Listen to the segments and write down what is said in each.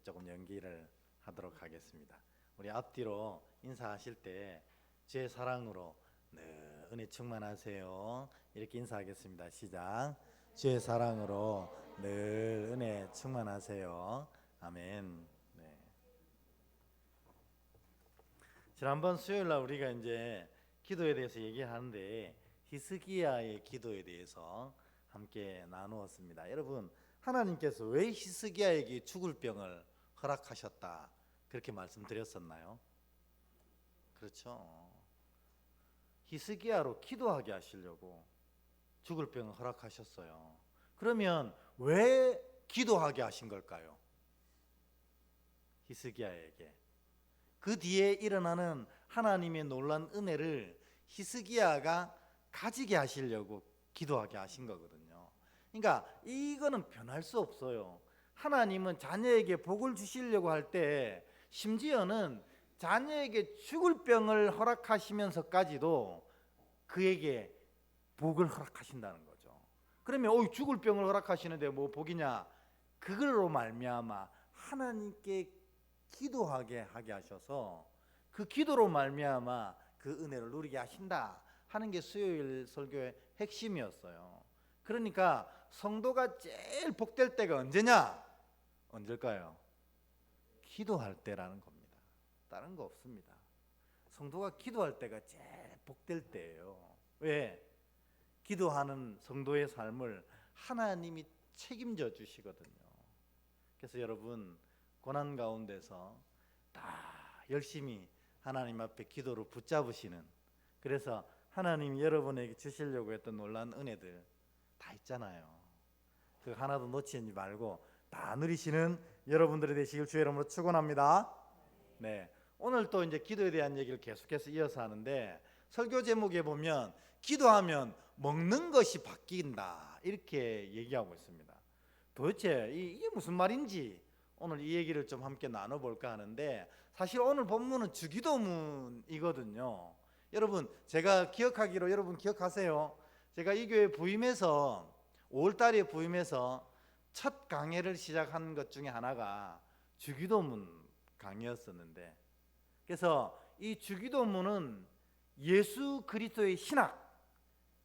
조금 연기를 하도록 하겠습니다. 우리 앞뒤로 인사하실 때 주의 사랑으로 늘 은혜 충만하세요. 이렇게 인사하겠습니다. 시작. 주의 사랑으로 늘 은혜 충만하세요. 아멘. 네. 지난번 수요일 날 우리가 이제 기도에 대해서 얘기하는데 히스기야의 기도에 대해서 함께 나누었습니다. 여러분, 하나님께서 왜 히스기야에게 죽을 병을 허락하셨다 그렇게 말씀드렸었나요? 그렇죠. 히스기야로 기도하게 하시려고 죽을 병을 허락하셨어요. 그러면 왜 기도하게 하신 걸까요? 히스기야에게 그 뒤에 일어나는 하나님의 놀라운 은혜를 히스기야가 가지게 하시려고 기도하게 하신 거거든요. 그러니까 이거는 변할 수 없어요. 하나님은 자녀에게 복을 주시려고 할 때 심지어는 자녀에게 죽을 병을 허락하시면서까지도 그에게 복을 허락하신다는 거죠. 그러면 죽을 병을 허락하시는데 뭐 복이냐? 그걸로 말미암아 하나님께 기도하게 하게 하셔서 그 기도로 말미암아 그 은혜를 누리게 하신다 하는 게 수요일 설교의 핵심이었어요. 그러니까 성도가 제일 복될 때가 언제냐? 언제일까요? 기도할 때라는 겁니다. 다른 거 없습니다. 성도가 기도할 때가 제일 복될 때예요. 왜? 기도하는 성도의 삶을 하나님이 책임져 주시거든요. 그래서 여러분, 고난 가운데서 다 열심히 하나님 앞에 기도로 붙잡으시는, 그래서 하나님이 여러분에게 주시려고 했던 놀라운 은혜들 다 있잖아요. 그 하나도 놓치지 말고 다 누리시는 여러분들이 되시길 주의 이름으로 축원합니다. 네, 오늘 또 이제 기도에 대한 얘기를 계속해서 이어서 하는데 설교 제목에 보면 기도하면 먹는 것이 바뀐다 이렇게 얘기하고 있습니다. 도대체 이게 무슨 말인지 오늘 이 얘기를 좀 함께 나눠볼까 하는데, 사실 오늘 본문은 주기도문이거든요. 여러분, 제가 기억하기로, 여러분 기억하세요? 제가 이 교회 부임해서 5월달에 부임해서 첫 강해를 시작한 것 중에 하나가 주기도문 강의였었는데, 그래서 이 주기도문은 예수 그리스도의 신학,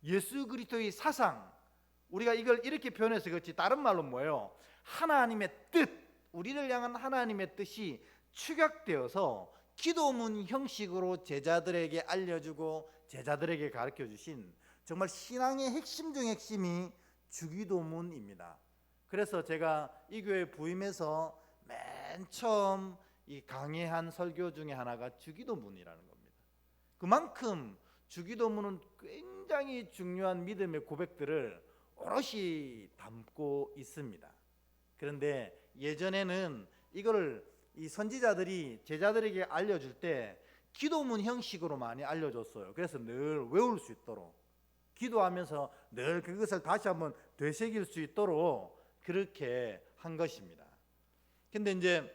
예수 그리스도의 사상, 우리가 이걸 이렇게 표현해서 그렇지 다른 말로 뭐예요? 하나님의 뜻, 우리를 향한 하나님의 뜻이 축약되어서 기도문 형식으로 제자들에게 알려주고 제자들에게 가르쳐 주신 정말 신앙의 핵심 중 핵심이 주기도문입니다. 그래서 제가 이 교회 부임해서 맨 처음 이 강의한 설교 중에 하나가 주기도문이라는 겁니다. 그만큼 주기도문은 굉장히 중요한 믿음의 고백들을 오롯이 담고 있습니다. 그런데 예전에는 이거를 이 선지자들이 제자들에게 알려줄 때 기도문 형식으로 많이 알려줬어요. 그래서 늘 외울 수 있도록, 기도하면서 늘 그것을 다시 한번 되새길 수 있도록 그렇게 한 것입니다. 근데 이제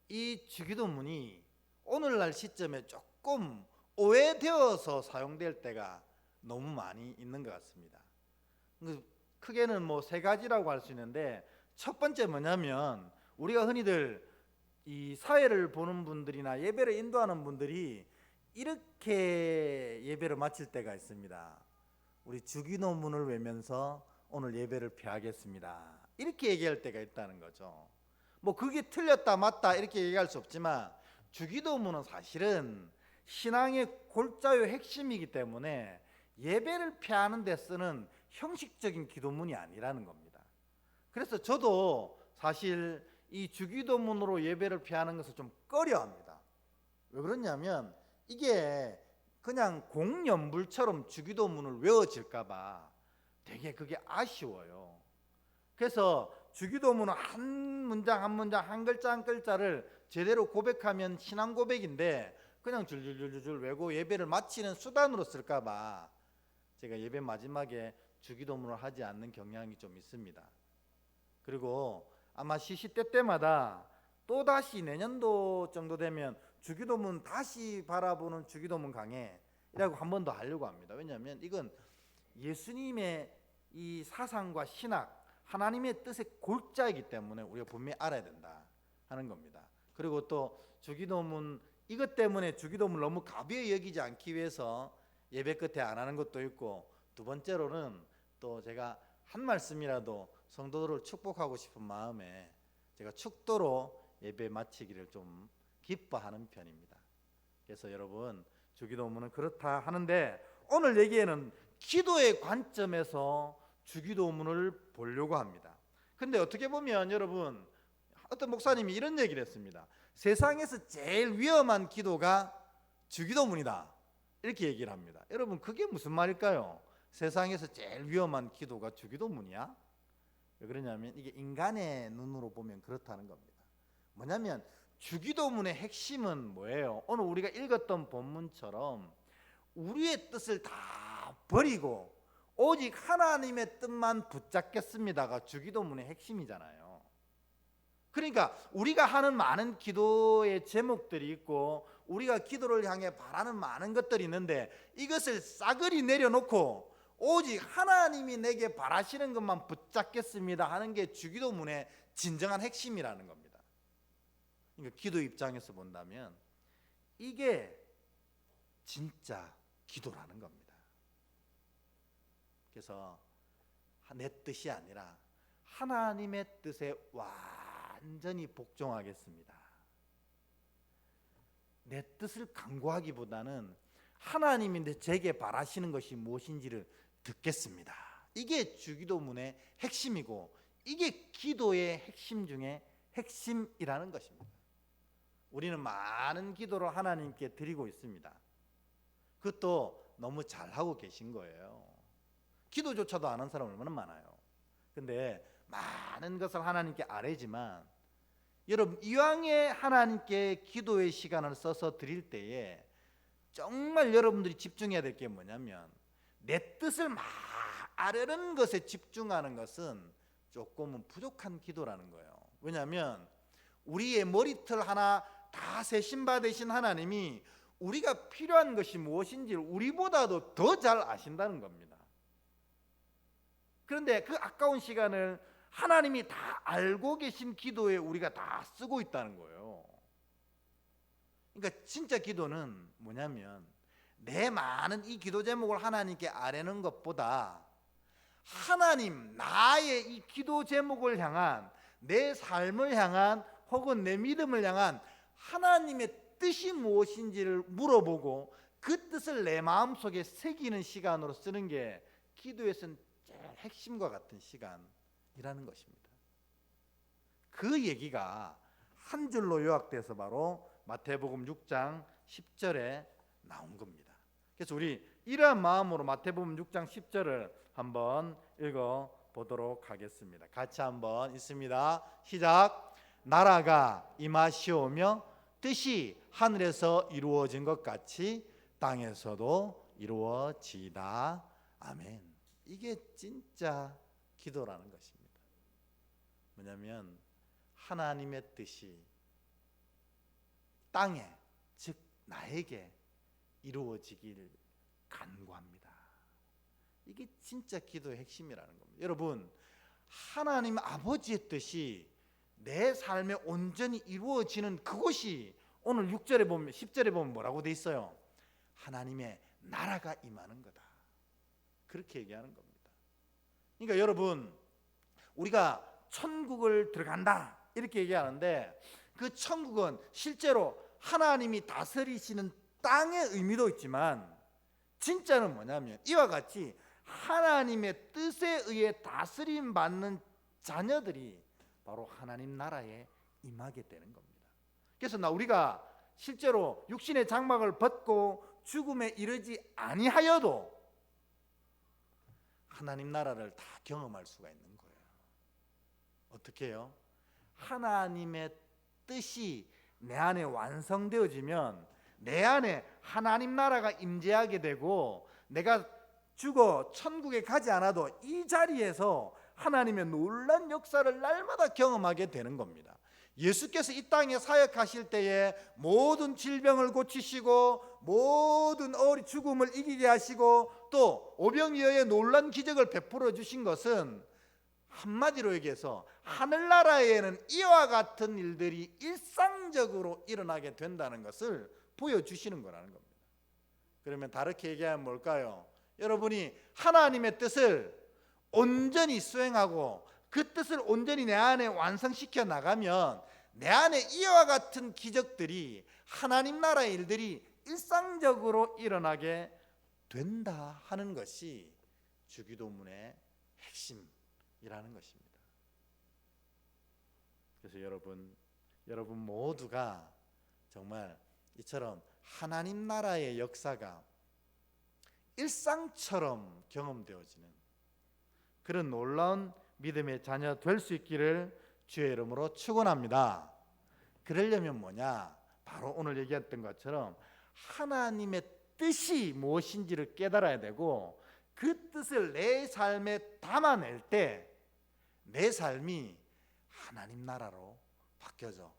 이 주기도문이 오늘날 시점에 조금 오해되어서 사용될 때가 너무 많이 있는 것 같습니다. 크게는 뭐 세 가지라고 할 수 있는데, 첫 번째 뭐냐면 우리가 흔히들 이 사회를 보는 분들이나 예배를 인도하는 분들이 이렇게 예배를 마칠 때가 있습니다. 우리 주기도문을 외면서 오늘 예배를 폐하겠습니다, 이렇게 얘기할 때가 있다는 거죠. 뭐 그게 틀렸다 맞다 이렇게 얘기할 수 없지만 주기도문은 사실은 신앙의 골자요 핵심이기 때문에 예배를 폐하는 데 쓰는 형식적인 기도문이 아니라는 겁니다. 그래서 저도 사실 이 주기도문으로 예배를 폐하는 것을 좀 꺼려합니다. 왜 그러냐면 이게 그냥 공연불처럼 주기도문을 외워질까 봐 되게 그게 아쉬워요. 그래서 주기도문은 한 문장 한 문장, 한 글자 한 글자를 제대로 고백하면 신앙 고백인데 그냥 줄줄줄줄 외고 예배를 마치는 수단으로 쓸까 봐 제가 예배 마지막에 주기도문을 하지 않는 경향이 좀 있습니다. 그리고 아마 시시때때마다 또다시 내년도 정도 되면 주기도문 다시 바라보는 주기도문 강해라고 한 번 더 하려고 합니다. 왜냐하면 이건 예수님의 이 사상과 신학, 하나님의 뜻의 골자이기 때문에 우리가 분명히 알아야 된다 하는 겁니다. 그리고 또 주기도문, 이것 때문에 주기도문을 너무 가벼이 여기지 않기 위해서 예배 끝에 안 하는 것도 있고, 두 번째로는 또 제가 한 말씀이라도 성도들을 축복하고 싶은 마음에 제가 축도로 예배 마치기를 좀 기뻐하는 편입니다. 그래서 여러분, 주기도문은 그렇다 하는데 오늘 얘기에는 기도의 관점에서 주기도문을 보려고 합니다. 근데 어떻게 보면 여러분, 어떤 목사님이 이런 얘기를 했습니다. 세상에서 제일 위험한 기도가 주기도문이다, 이렇게 얘기를 합니다. 여러분, 그게 무슨 말일까요? 세상에서 제일 위험한 기도가 주기도문이야? 왜 그러냐면 이게 인간의 눈으로 보면 그렇다는 겁니다. 뭐냐면 주기도문의 핵심은 뭐예요? 오늘 우리가 읽었던 본문처럼 우리의 뜻을 다 버리고 오직 하나님의 뜻만 붙잡겠습니다가 주기도문의 핵심이잖아요. 그러니까 우리가 하는 많은 기도의 제목들이 있고 우리가 기도를 향해 바라는 많은 것들이 있는데, 이것을 싸그리 내려놓고 오직 하나님이 내게 바라시는 것만 붙잡겠습니다 하는 게 주기도문의 진정한 핵심이라는 겁니다. 그러니까 기도 입장에서 본다면 이게 진짜 기도라는 겁니다. 그래서 내 뜻이 아니라 하나님의 뜻에 완전히 복종하겠습니다. 내 뜻을 강구하기보다는 하나님이 제게 바라시는 것이 무엇인지를 듣겠습니다. 이게 주기도문의 핵심이고 이게 기도의 핵심 중에 핵심이라는 것입니다. 우리는 많은 기도를 하나님께 드리고 있습니다. 그것도 너무 잘하고 계신 거예요. 기도조차도 안 한 사람 얼마나 많아요. 근데 많은 것을 하나님께 아뢰지만, 여러분, 이왕에 하나님께 기도의 시간을 써서 드릴 때에 정말 여러분들이 집중해야 될 게 뭐냐면, 내 뜻을 막 아뢰는 것에 집중하는 것은 조금은 부족한 기도라는 거예요. 왜냐하면 우리의 머리털 하나 다 세신 받으신 하나님이 우리가 필요한 것이 무엇인지를 우리보다도 더 잘 아신다는 겁니다. 그런데 그 아까운 시간을 하나님이 다 알고 계신 기도에 우리가 다 쓰고 있다는 거예요. 그러니까 진짜 기도는 뭐냐면 내 많은 이 기도 제목을 하나님께 아뢰는 것보다 하나님, 나의 이 기도 제목을 향한, 내 삶을 향한, 혹은 내 믿음을 향한 하나님의 뜻이 무엇인지를 물어보고 그 뜻을 내 마음속에 새기는 시간으로 쓰는 게 기도에서는 제일 핵심과 같은 시간이라는 것입니다. 그 얘기가 한 줄로 요약돼서 바로 마태복음 6장 10절에 나온 겁니다. 그래서 우리 이러한 마음으로 마태복음 6장 10절을 한번 읽어보도록 하겠습니다. 같이 한번 읽습니다. 시작. 나라가 임하시오며 뜻이 하늘에서 이루어진 것 같이 땅에서도 이루어지이다. 아멘. 이게 진짜 기도라는 것입니다. 뭐냐면 하나님의 뜻이 땅에, 즉 나에게 이루어지길 간구합니다. 이게 진짜 기도의 핵심이라는 겁니다. 여러분, 하나님 아버지의 뜻이 내 삶에 온전히 이루어지는 그것이 오늘 6절에 보면, 10절에 보면 뭐라고 돼 있어요? 하나님의 나라가 임하는 거다, 그렇게 얘기하는 겁니다. 그러니까 여러분, 우리가 천국을 들어간다 이렇게 얘기하는데, 그 천국은 실제로 하나님이 다스리시는 땅의 의미도 있지만 진짜는 뭐냐면 이와 같이 하나님의 뜻에 의해 다스림 받는 자녀들이 바로 하나님 나라에 임하게 되는 겁니다. 그래서 우리가 실제로 육신의 장막을 벗고 죽음에 이르지 아니하여도 하나님 나라를 다 경험할 수가 있는 거예요. 어떻게 해요? 하나님의 뜻이 내 안에 완성되어지면 내 안에 하나님 나라가 임재하게 되고, 내가 죽어 천국에 가지 않아도 이 자리에서 하나님의 놀라운 역사를 날마다 경험하게 되는 겁니다. 예수께서 이 땅에 사역하실 때에 모든 질병을 고치시고 모든 죽음을 이기게 하시고 또 오병이어의 놀라운 기적을 베풀어 주신 것은 한마디로 얘기해서 하늘나라에는 이와 같은 일들이 일상적으로 일어나게 된다는 것을 보여주시는 거라는 겁니다. 그러면 다르게 얘기하면 뭘까요? 여러분이 하나님의 뜻을 온전히 수행하고 그 뜻을 온전히 내 안에 완성시켜 나가면 내 안에 이와 같은 기적들이, 하나님 나라의 일들이 일상적으로 일어나게 된다 하는 것이 주기도문의 핵심이라는 것입니다. 그래서 여러분 모두가 정말 이처럼 하나님 나라의 역사가 일상처럼 경험되어지는 그런 놀라운 믿음의 자녀 될 수 있기를 주의 이름으로 축원합니다. 그러려면 뭐냐? 바로 오늘 얘기했던 것처럼 하나님의 뜻이 무엇인지를 깨달아야 되고, 그 뜻을 내 삶에 담아낼 때 내 삶이 하나님 나라로 바뀌어져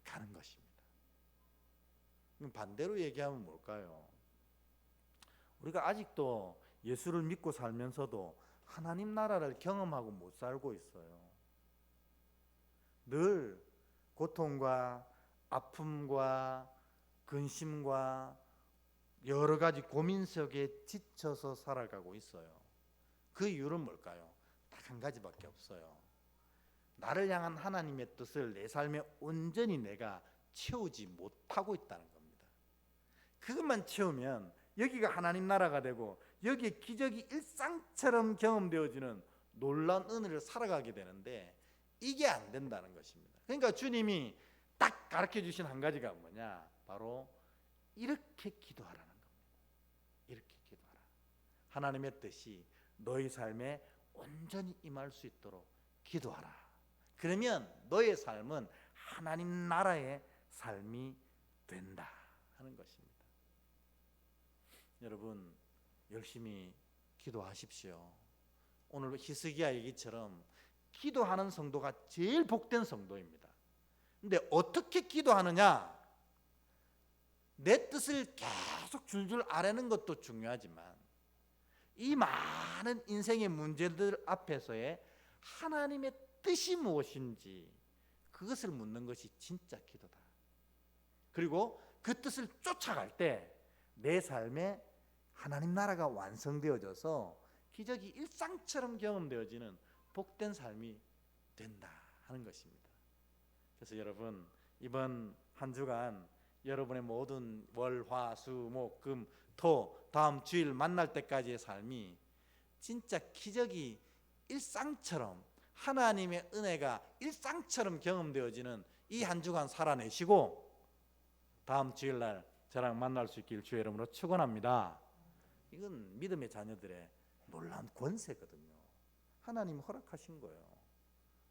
가는 것입니다. 반대로 얘기하면 뭘까요? 우리가 아직도 예수를 믿고 살면서도 하나님 나라를 경험하고 못 살고 있어요. 늘 고통과 아픔과 근심과 여러 가지 고민 속에 지쳐서 살아가고 있어요. 그 이유는 뭘까요? 딱 한 가지밖에 없어요. 나를 향한 하나님의 뜻을 내 삶에 온전히 내가 채우지 못하고 있다는 겁니다. 그것만 채우면 여기가 하나님 나라가 되고 여기에 기적이 일상처럼 경험되어지는 놀라운 은혜를 살아가게 되는데, 이게 안 된다는 것입니다. 그러니까 주님이 딱 가르쳐 주신 한 가지가 뭐냐? 바로 이렇게 기도하라는 겁니다. 이렇게 기도하라. 하나님의 뜻이 너희 삶에 온전히 임할 수 있도록 기도하라. 그러면 너의 삶은 하나님 나라의 삶이 된다 하는 것입니다. 여러분 열심히 기도하십시오. 오늘 히스기야 얘기처럼 기도하는 성도가 제일 복된 성도입니다. 근데 어떻게 기도하느냐? 내 뜻을 계속 줄줄 아뢰는 것도 중요하지만 이 많은 인생의 문제들 앞에서의 하나님의 뜻이 무엇인지 그것을 묻는 것이 진짜 기도다. 그리고 그 뜻을 쫓아갈 때 내 삶에 하나님 나라가 완성되어져서 기적이 일상처럼 경험되어지는 복된 삶이 된다 하는 것입니다. 그래서 여러분 이번 한 주간 여러분의 모든 월, 화, 수, 목, 금, 토 다음 주일 만날 때까지의 삶이 진짜 기적이 일상처럼, 하나님의 은혜가 일상처럼 경험되어지는 이 한 주간 살아내시고 다음 주일날 저랑 만날 수 있길 주의 이름으로 축원합니다. 이건 믿음의 자녀들의 놀라운 권세거든요. 하나님 허락하신 거예요.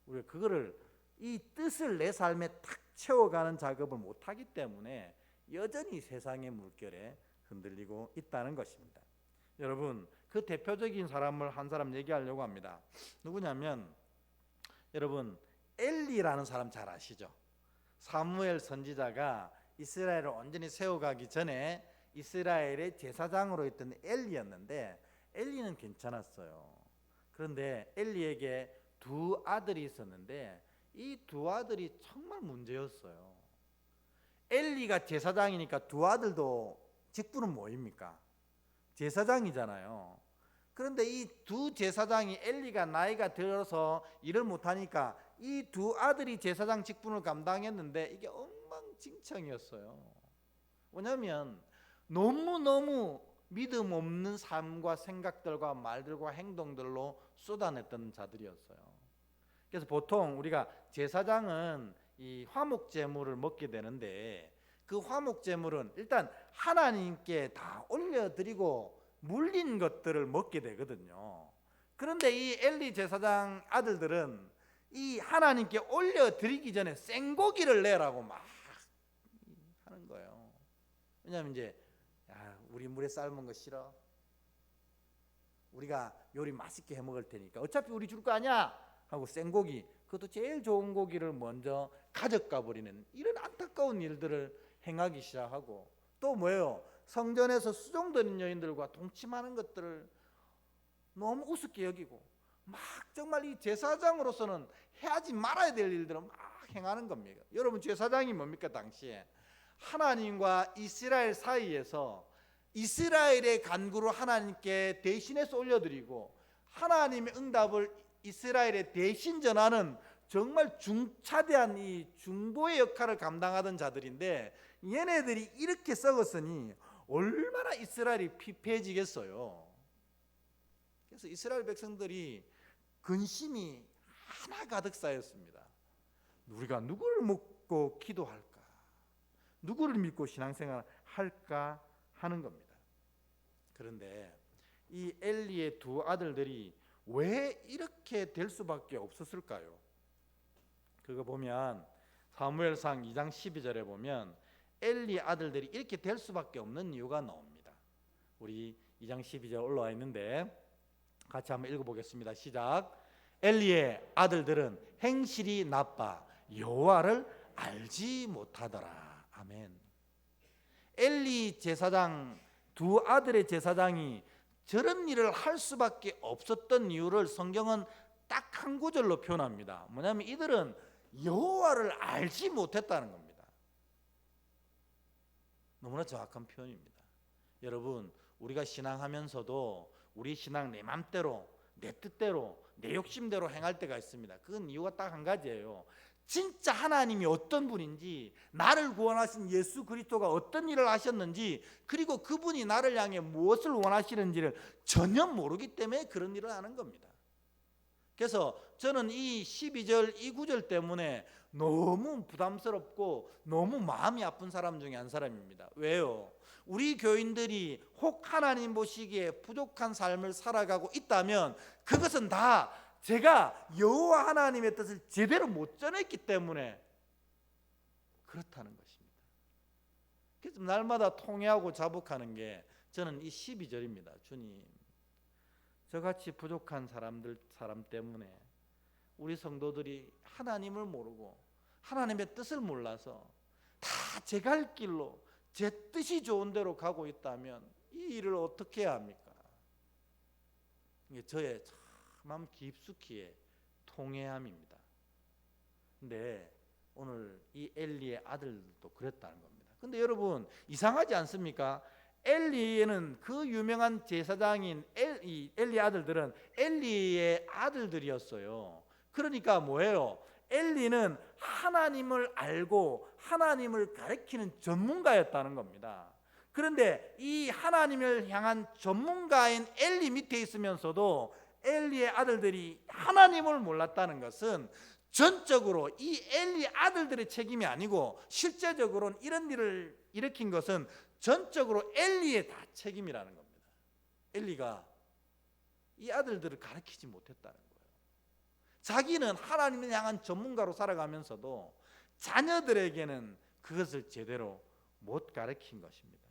우리가 그거를, 이 뜻을 내 삶에 탁 채워가는 작업을 못하기 때문에 여전히 세상의 물결에 흔들리고 있다는 것입니다. 여러분 그 대표적인 사람을 한 사람 얘기하려고 합니다. 누구냐면 여러분 엘리라는 사람 잘 아시죠? 사무엘 선지자가 이스라엘을 온전히 세워가기 전에 이스라엘의 제사장으로 있던 엘리였는데 엘리는 괜찮았어요. 그런데 엘리에게 두 아들이 있었는데 이 두 아들이 정말 문제였어요. 엘리가 제사장이니까 두 아들도 직분은 뭐입니까? 제사장이잖아요. 그런데 이 두 제사장이 엘리가 나이가 들어서 일을 못하니까 이 두 아들이 제사장 직분을 감당했는데 이게 엉망진창이었어요. 왜냐하면 너무너무 믿음 없는 삶과 생각들과 말들과 행동들로 쏟아냈던 자들이었어요. 그래서 보통 우리가 제사장은 이 화목 제물을 먹게 되는데 그 화목 제물은 일단 하나님께 다 올려드리고 물린 것들을 먹게 되거든요. 그런데 이 엘리 제사장 아들들은 이 하나님께 올려드리기 전에 생고기를 내라고 막 하는 거예요. 왜냐하면 이제 우리 물에 삶은 거 싫어? 우리가 요리 맛있게 해 먹을 테니까 어차피 우리 줄 거 아니야? 하고 생고기, 그것도 제일 좋은 고기를 먼저 가져가 버리는 이런 안타까운 일들을 행하기 시작하고, 또 뭐예요? 성전에서 수종드는 여인들과 동침하는 것들을 너무 우습게 여기고, 막 정말 이 제사장으로서는 해야지 말아야 될 일들을 막 행하는 겁니다. 여러분, 제사장이 뭡니까? 당시에 하나님과 이스라엘 사이에서 이스라엘의 간구를 하나님께 대신해서 올려드리고 하나님의 응답을 이스라엘에 대신 전하는 정말 중차대한 이 중보의 역할을 감당하던 자들인데, 얘네들이 이렇게 썩었으니 얼마나 이스라엘이 피폐해지겠어요. 그래서 이스라엘 백성들이 근심이 하나 가득 쌓였습니다. 우리가 누구를 믿고 기도할까? 누구를 믿고 신앙생활 할까 하는 겁니다. 그런데 이 엘리의 두 아들들이 왜 이렇게 될 수밖에 없었을까요? 그거 보면 사무엘상 2장 12절에 보면 엘리 아들들이 이렇게 될 수밖에 없는 이유가 나옵니다. 우리 2장 12절 올라와 있는데 같이 한번 읽어보겠습니다. 시작. 엘리의 아들들은 행실이 나빠 여호와를 알지 못하더라. 아멘. 엘리 제사장 두 아들의 제사장이 저런 일을 할 수밖에 없었던 이유를 성경은 딱 한 구절로 표현합니다. 뭐냐면 이들은 여호와를 알지 못했다는 겁니다. 너무나 정확한 표현입니다. 여러분, 우리가 신앙하면서도 우리 신앙 내 맘대로 내 뜻대로 내 욕심대로 행할 때가 있습니다. 그건 이유가 딱 한 가지예요. 진짜 하나님이 어떤 분인지, 나를 구원하신 예수 그리스도가 어떤 일을 하셨는지, 그리고 그분이 나를 향해 무엇을 원하시는지를 전혀 모르기 때문에 그런 일을 하는 겁니다. 그래서 저는 이 12절 이 구절 때문에 너무 부담스럽고 너무 마음이 아픈 사람 중에 한 사람입니다. 왜요? 우리 교인들이 혹 하나님 보시기에 부족한 삶을 살아가고 있다면 그것은 다 제가 여호와 하나님의 뜻을 제대로 못 전했기 때문에 그렇다는 것입니다. 그래서 날마다 통회하고 자복하는 게 저는 이 12절입니다. 주님, 저같이 부족한 사람 때문에 우리 성도들이 하나님을 모르고 하나님의 뜻을 몰라서 다 제 갈 길로 제 뜻이 좋은 대로 가고 있다면 이 일을 어떻게 해야 합니까? 이게 저의 마음 깊숙이의 통회함입니다. 근데 오늘 이 엘리의 아들도 그랬다는 겁니다. 근데 여러분, 이상하지 않습니까? 엘리는 그 유명한 제사장인 엘리 아들들은 엘리의 아들들이었어요. 그러니까 뭐예요? 엘리는 하나님을 알고 하나님을 가리키는 전문가였다는 겁니다. 그런데 이 하나님을 향한 전문가인 엘리 밑에 있으면서도 엘리의 아들들이 하나님을 몰랐다는 것은 전적으로 이 엘리 아들들의 책임이 아니고, 실제적으로는 이런 일을 일으킨 것은 전적으로 엘리의 다 책임이라는 겁니다. 엘리가 이 아들들을 가르치지 못했다는 거예요. 자기는 하나님을 향한 전문가로 살아가면서도 자녀들에게는 그것을 제대로 못 가르친 것입니다.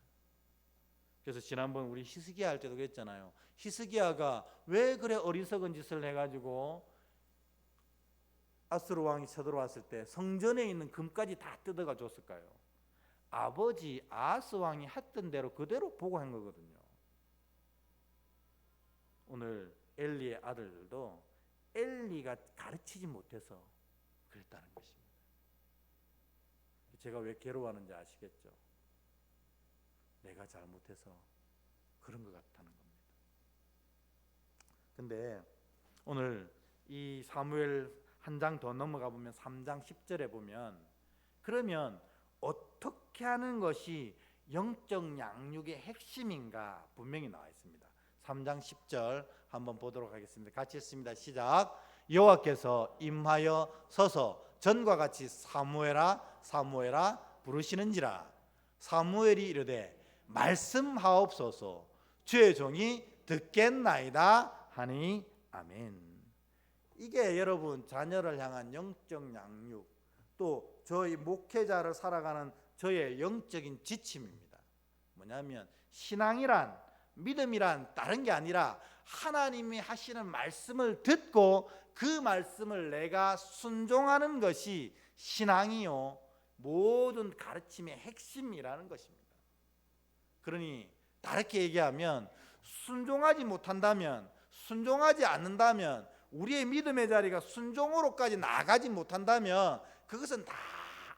그래서 지난번 우리 히스기야 할 때도 그랬잖아요. 히스기야가 왜 그래 어리석은 짓을 해가지고 아수르 왕이 쳐들어왔을 때 성전에 있는 금까지 다 뜯어가 줬을까요? 아버지 아하스 왕이 했던 대로 그대로 보고한 거거든요. 오늘 엘리의 아들들도 엘리가 가르치지 못해서 그랬다는 것입니다. 제가 왜 괴로워하는지 아시겠죠? 내가 잘못해서 그런 것 같다는 겁니다. 근데 오늘 이 사무엘 한 장 더 넘어가 보면 3장 10절에 보면, 그러면 어떻게 하는 것이 영적 양육의 핵심인가 분명히 나와 있습니다. 3장 10절 한번 보도록 하겠습니다. 같이 읽습니다. 시작. 여호와께서 임하여 서서 전과 같이 사무엘아 사무엘아 부르시는지라. 사무엘이 이르되 말씀하옵소서, 주의 종이 듣겠나이다 하니. 아멘. 이게 여러분 자녀를 향한 영적 양육, 또 저희 목회자를 살아가는 저의 영적인 지침입니다. 뭐냐면 신앙이란, 믿음이란 다른 게 아니라 하나님이 하시는 말씀을 듣고 그 말씀을 내가 순종하는 것이 신앙이요 모든 가르침의 핵심이라는 것입니다. 그러니 다르게 얘기하면 순종하지 못한다면, 순종하지 않는다면 우리의 믿음의 자리가 순종으로까지 나가지 못한다면 그것은 다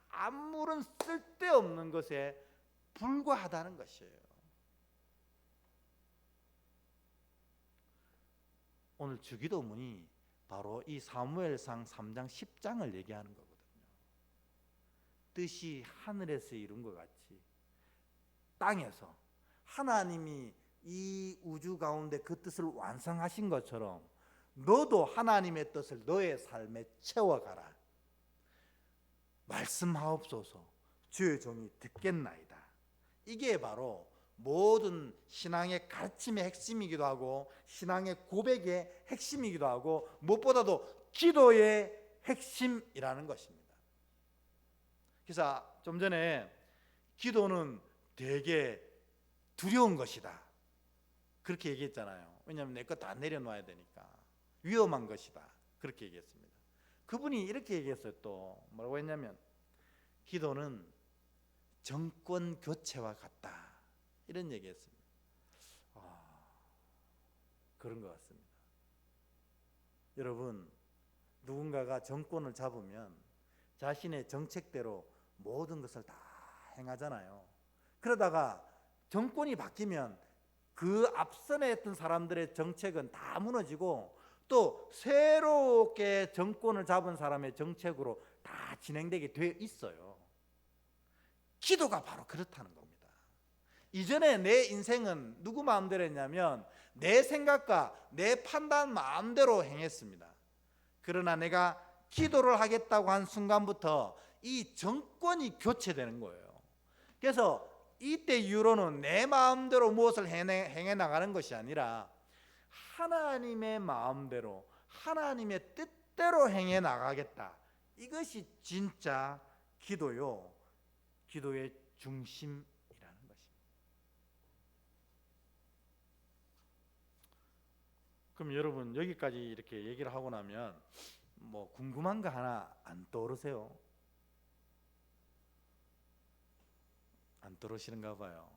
아무런 쓸데없는 것에 불과하다는 것이에요. 오늘 주기도문이 바로 이 사무엘상 3장 10장을 얘기하는 거거든요. 뜻이 하늘에서 이룬 것 같이 땅에서 하나님이 이 우주 가운데 그 뜻을 완성하신 것처럼 너도 하나님의 뜻을 너의 삶에 채워가라. 말씀하옵소서 주의 종이 듣겠나이다. 이게 바로 모든 신앙의 가르침의 핵심이기도 하고 신앙의 고백의 핵심이기도 하고 무엇보다도 기도의 핵심이라는 것입니다. 그래서 좀 전에 기도는 되게 두려운 것이다 그렇게 얘기했잖아요. 왜냐하면 내 것 다 내려놔야 되니까 위험한 것이다 그렇게 얘기했습니다. 그분이 이렇게 얘기했어요. 또 뭐라고 했냐면 기도는 정권 교체와 같다 이런 얘기했습니다. 그런 것 같습니다. 여러분, 누군가가 정권을 잡으면 자신의 정책대로 모든 것을 다 행하잖아요. 그러다가 정권이 바뀌면 그 앞선에 했던 사람들의 정책은 다 무너지고 또 새롭게 정권을 잡은 사람의 정책으로 다 진행되게 돼 있어요. 기도가 바로 그렇다는 겁니다. 이전에 내 인생은 누구 마음대로 했냐면 내 생각과 내 판단 마음대로 행했습니다. 그러나 내가 기도를 하겠다고 한 순간부터 이 정권이 교체되는 거예요. 그래서 이때 이후로는 내 마음대로 무엇을 행해 나가는 것이 아니라 하나님의 마음대로 하나님의 뜻대로 행해 나가겠다. 이것이 진짜 기도요. 기도의 중심이라는 것입니다. 그럼 여러분 여기까지 이렇게 얘기를 하고 나면 뭐 궁금한 거 하나 안 떠오르세요? 안 떠오르시는가 봐요.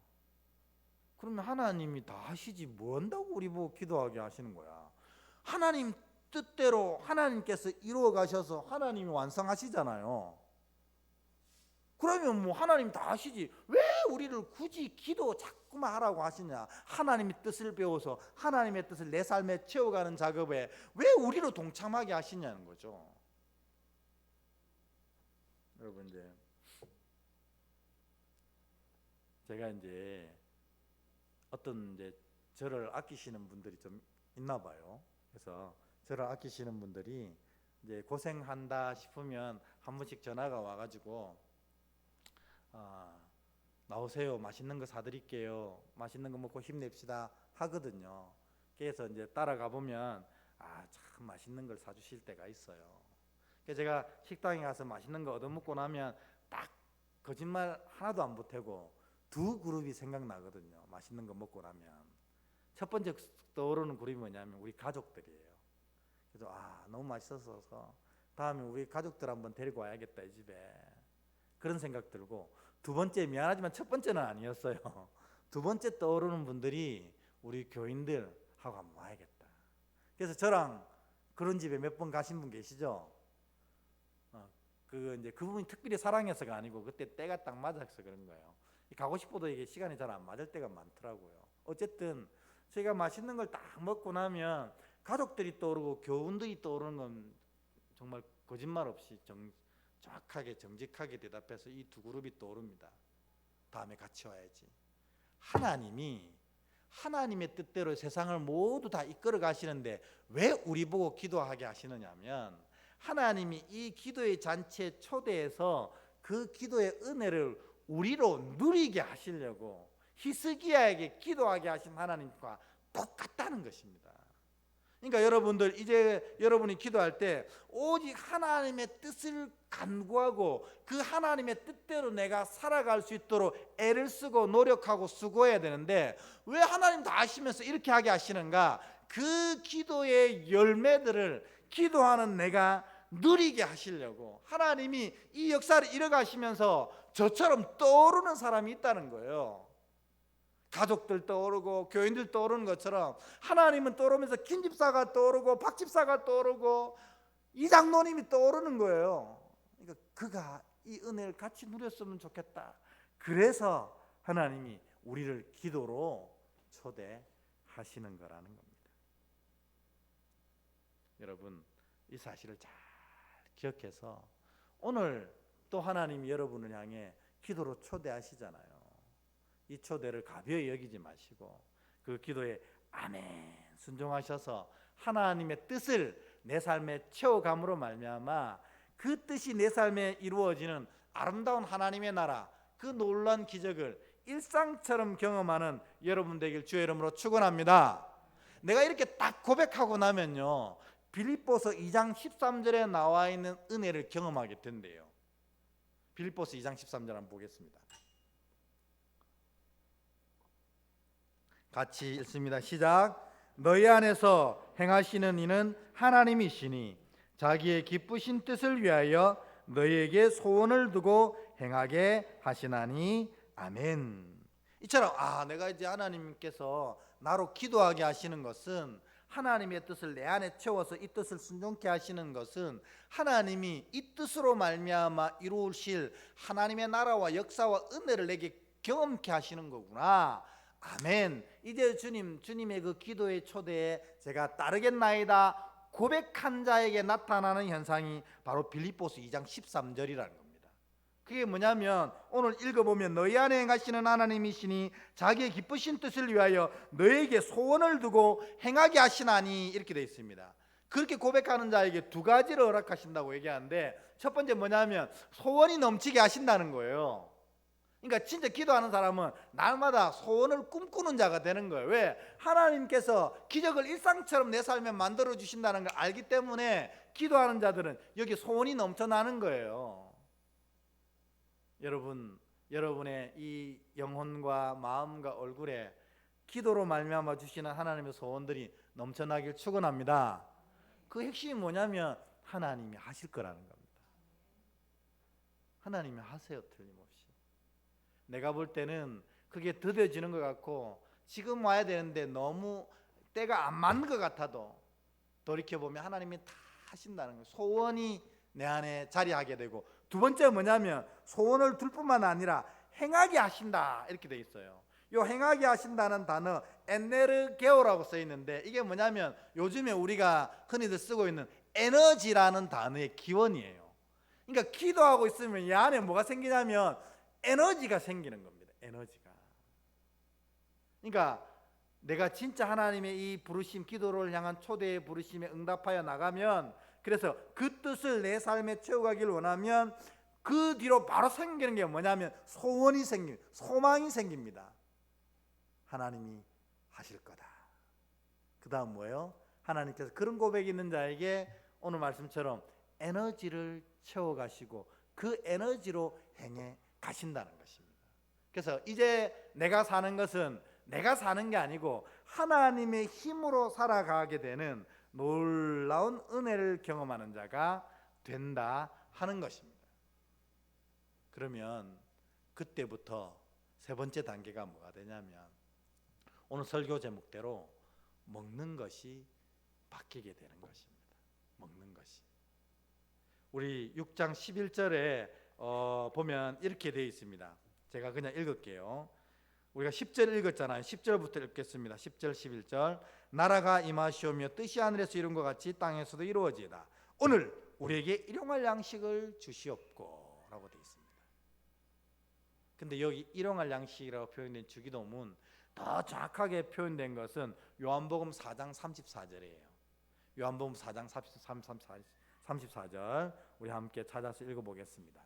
그러면 하나님이 다 하시지 뭐 한다고 우리 보고 기도하게 하시는 거야. 하나님 뜻대로 하나님께서 이루어 가셔서 하나님이 완성하시잖아요. 그러면 뭐 하나님 다 하시지 왜 우리를 굳이 기도 자꾸만 하라고 하시냐. 하나님의 뜻을 배워서 하나님의 뜻을 내 삶에 채워가는 작업에 왜 우리를 동참하게 하시냐는 거죠. 여러분, 이제 제가 이제 어떤 이제 저를 아끼시는 분들이 좀 있나 봐요. 그래서 저를 아끼시는 분들이 이제 고생한다 싶으면 한 번씩 전화가 와가지고 나오세요. 맛있는 거 사드릴게요. 맛있는 거 먹고 힘냅시다 하거든요. 그래서 이제 따라가 보면 참 맛있는 걸 사주실 때가 있어요. 그래서 제가 식당에 가서 맛있는 거 얻어먹고 나면 딱 거짓말 하나도 안 보태고 두 그룹이 생각나거든요. 맛있는 거 먹고 나면 첫 번째 떠오르는 그룹이 뭐냐면 우리 가족들이에요. 그래서 너무 맛있어서 다음에 우리 가족들 한번 데리고 와야겠다 이 집에 그런 생각 들고, 두 번째 미안하지만 첫 번째는 아니었어요. 두 번째 떠오르는 분들이 우리 교인들하고 한번 와야겠다. 그래서 저랑 그런 집에 몇 번 가신 분 계시죠? 이제 그분이 특별히 사랑해서가 아니고 그때 때가 딱 맞아서 그런 거예요. 가고 싶어도 이게 시간이 잘 안 맞을 때가 많더라고요. 어쨌든 저희가 맛있는 걸 딱 먹고 나면 가족들이 떠오르고 교훈들이 떠오르는 건 정말 거짓말 없이 정확하게 정직하게 대답해서 이 두 그룹이 떠오릅니다. 다음에 같이 와야지. 하나님이 하나님의 뜻대로 세상을 모두 다 이끌어 가시는데 왜 우리 보고 기도하게 하시느냐면 하나님이 이 기도의 잔치에 초대해서 그 기도의 은혜를 우리로 누리게 하시려고 히스기야에게 기도하게 하신 하나님과 똑같다는 것입니다. 그러니까 여러분들 이제 여러분이 기도할 때 오직 하나님의 뜻을 간구하고 그 하나님의 뜻대로 내가 살아갈 수 있도록 애를 쓰고 노력하고 수고해야 되는데 왜 하나님 다 아시면서 이렇게 하게 하시는가? 그 기도의 열매들을 기도하는 내가 누리게 하시려고 하나님이 이 역사를 이뤄가시면서 저처럼 떠오르는 사람이 있다는 거예요. 가족들 떠오르고 교인들 떠오르는 것처럼 하나님은 떠오르면서 김집사가 떠오르고 박집사가 떠오르고 이장로님이 떠오르는 거예요. 그러니까 그가 이 은혜를 같이 누렸으면 좋겠다. 그래서 하나님이 우리를 기도로 초대하시는 거라는 겁니다. 여러분, 이 사실을 잘 기억해서 오늘 또 하나님이 여러분을 향해 기도로 초대하시잖아요. 이 초대를 가벼이 여기지 마시고 그 기도에 아멘 순종하셔서 하나님의 뜻을 내 삶에 채워감으로 말미암아 그 뜻이 내 삶에 이루어지는 아름다운 하나님의 나라, 그 놀라운 기적을 일상처럼 경험하는 여러분 되길 주의 이름으로 축원합니다. 내가 이렇게 딱 고백하고 나면요, 빌립보서 2장 13절에 나와 있는 은혜를 경험하게 된대요. 빌립보서 2장 13절 한번 보겠습니다. 같이 읽습니다. 시작. 너희 안에서 행하시는 이는 하나님이시니 자기의 기쁘신 뜻을 위하여 너희에게 소원을 두고 행하게 하시나니 아멘. 이처럼 내가 이제 하나님께서 나로 기도하게 하시는 것은, 하나님의 뜻을 내 안에 채워서 이 뜻을 순종케 하시는 것은 하나님이 이 뜻으로 말미암아 이루실 하나님의 나라와 역사와 은혜를 내게 경험케 하시는 거구나. 아멘. 이제 주님의 그 기도의 초대에 제가 따르겠나이다 고백한 자에게 나타나는 현상이 바로 빌립보서 2장 13절이라는 겁니다. 그게 뭐냐면 오늘 읽어보면 너희 안에 행하시는 하나님이시니 자기의 기쁘신 뜻을 위하여 너에게 소원을 두고 행하게 하시나니, 이렇게 되어 있습니다. 그렇게 고백하는 자에게 두 가지를 허락하신다고 얘기하는데, 첫 번째 뭐냐면 소원이 넘치게 하신다는 거예요. 그러니까 진짜 기도하는 사람은 날마다 소원을 꿈꾸는 자가 되는 거예요. 왜? 하나님께서 기적을 일상처럼 내 삶에 만들어 주신다는 걸 알기 때문에 기도하는 자들은 여기 소원이 넘쳐나는 거예요. 여러분, 여러분의 이 영혼과 마음과 얼굴에 기도로 말미암아 주시는 하나님의 소원들이 넘쳐나길 축원합니다. 그 핵심이 뭐냐면 하나님이 하실 거라는 겁니다. 하나님이 하세요, 틀림없이. 내가 볼 때는 그게 더뎌지는 것 같고 지금 와야 되는데 너무 때가 안 맞는 것 같아도 돌이켜보면 하나님이 다 하신다는 거예요. 소원이 내 안에 자리하게 되고, 두 번째 뭐냐면 소원을 둘 뿐만 아니라 행하게 하신다, 이렇게 돼 있어요. 요 행하게 하신다는 단어 에네르게오라고 써 있는데, 이게 뭐냐면 요즘에 우리가 흔히들 쓰고 있는 에너지라는 단어의 기원이에요. 그러니까 기도하고 있으면 이 안에 뭐가 생기냐면 에너지가 생기는 겁니다. 에너지가. 그러니까 내가 진짜 하나님의 이 부르심, 기도를 향한 초대의 부르심에 응답하여 나가면, 그래서 그 뜻을 내 삶에 채워가길 원하면 그 뒤로 바로 생기는 게 뭐냐면 소원이 생깁니다. 소망이 생깁니다. 하나님이 하실 거다. 그 다음 뭐예요? 하나님께서 그런 고백이 있는 자에게 오늘 말씀처럼 에너지를 채워가시고 그 에너지로 행해 가신다는 것입니다. 그래서 이제 내가 사는 것은 내가 사는 게 아니고 하나님의 힘으로 살아가게 되는 놀라운 은혜를 경험하는 자가 된다 하는 것입니다. 그러면 그때부터 세 번째 단계가 뭐가 되냐면 오늘 설교 제목대로 먹는 것이 바뀌게 되는 것입니다. 먹는 것이. 우리 6장 11절에 보면 이렇게 되어 있습니다. 제가 그냥 읽을게요. 우리가 10절 읽었잖아요. 10절부터 읽겠습니다. 10절 11절. 나라가 임하시오며 뜻이 하늘에서 이룬 것 같이 땅에서도 이루어지이다. 오늘 우리에게 일용할 양식을 주시옵고 라고 되어 있습니다. 근데 여기 일용할 양식이라고 표현된 주기도문, 더 정확하게 표현된 것은 요한복음 4장 34절이에요. 요한복음 4장 34절 우리 함께 찾아서 읽어보겠습니다.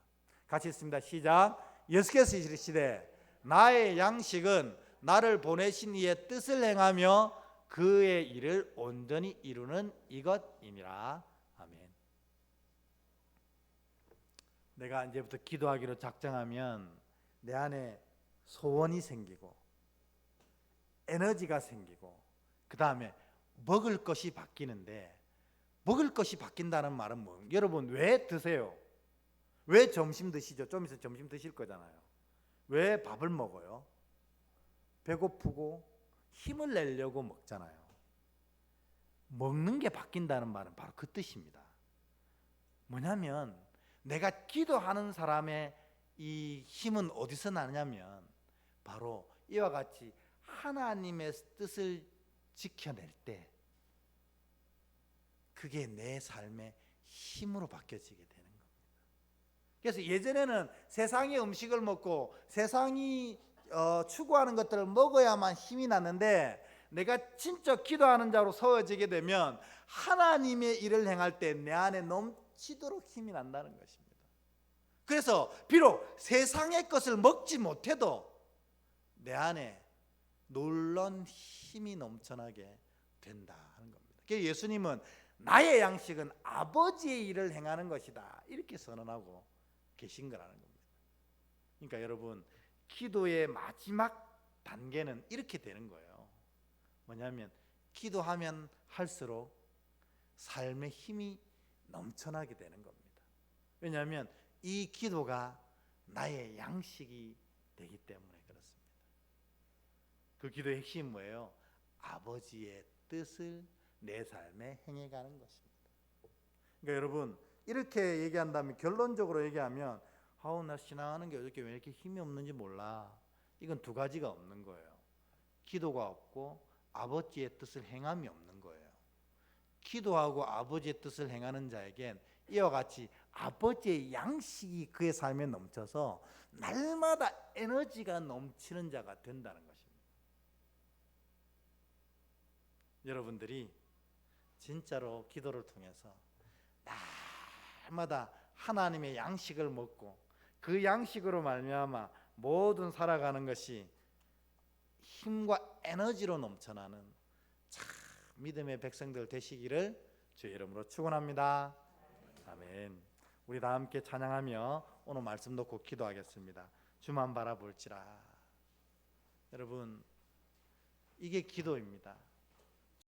같이 읽습니다. 시작. 예수께서 이르시되 나의 양식은 나를 보내신 이의 뜻을 행하며 그의 일을 온전히 이루는 이것임이라. 아멘. 내가 이제부터 기도하기로 작정하면 내 안에 소원이 생기고 에너지가 생기고 그 다음에 먹을 것이 바뀌는데, 먹을 것이 바뀐다는 말은 뭐, 여러분 왜 드세요? 왜 점심 드시죠? 좀 있으면 점심 드실 거잖아요. 왜 밥을 먹어요? 배고프고 힘을 내려고 먹잖아요. 먹는 게 바뀐다는 말은 바로 그 뜻입니다. 뭐냐면 내가 기도하는 사람의 이 힘은 어디서 나냐면 바로 이와 같이 하나님의 뜻을 지켜낼 때 그게 내 삶의 힘으로 바뀌어지게 되는 겁니다. 그래서 예전에는 세상의 음식을 먹고 세상이 추구하는 것들을 먹어야만 힘이 났는데 내가 진짜 기도하는 자로 세워지게 되면 하나님의 일을 행할 때 내 안에 넘치도록 힘이 난다는 것입니다. 그래서 비록 세상의 것을 먹지 못해도 내 안에 놀라운 힘이 넘쳐나게 된다 하는 겁니다. 그래서 예수님은 나의 양식은 아버지의 일을 행하는 것이다 이렇게 선언하고 계신 거라는 겁니다. 그러니까 여러분 기도의 마지막 단계는 이렇게 되는 거예요. 뭐냐면 기도하면 할수록 삶의 힘이 넘쳐나게 되는 겁니다. 왜냐하면 이 기도가 나의 양식이 되기 때문에 그렇습니다. 그 기도의 핵심이 뭐예요? 아버지의 뜻을 내 삶에 행해가는 것입니다. 그러니까 여러분 이렇게 얘기한다면 결론적으로 얘기하면 나 신앙하는 게 어저께 왜 이렇게 힘이 없는지 몰라. 이건 두 가지가 없는 거예요. 기도가 없고 아버지의 뜻을 행함이 없는 거예요. 기도하고 아버지의 뜻을 행하는 자에겐 이와 같이 아버지의 양식이 그의 삶에 넘쳐서 날마다 에너지가 넘치는 자가 된다는 것입니다. 여러분들이 진짜로 기도를 통해서 날마다 하나님의 양식을 먹고 그 양식으로 말미암아 모든 살아가는 것이 힘과 에너지로 넘쳐나는 참 믿음의 백성들 되시기를 주의 이름으로 축원합니다. 아멘. 우리 다 함께 찬양하며 오늘 말씀 놓고 기도하겠습니다. 주만 바라볼지라. 여러분 이게 기도입니다.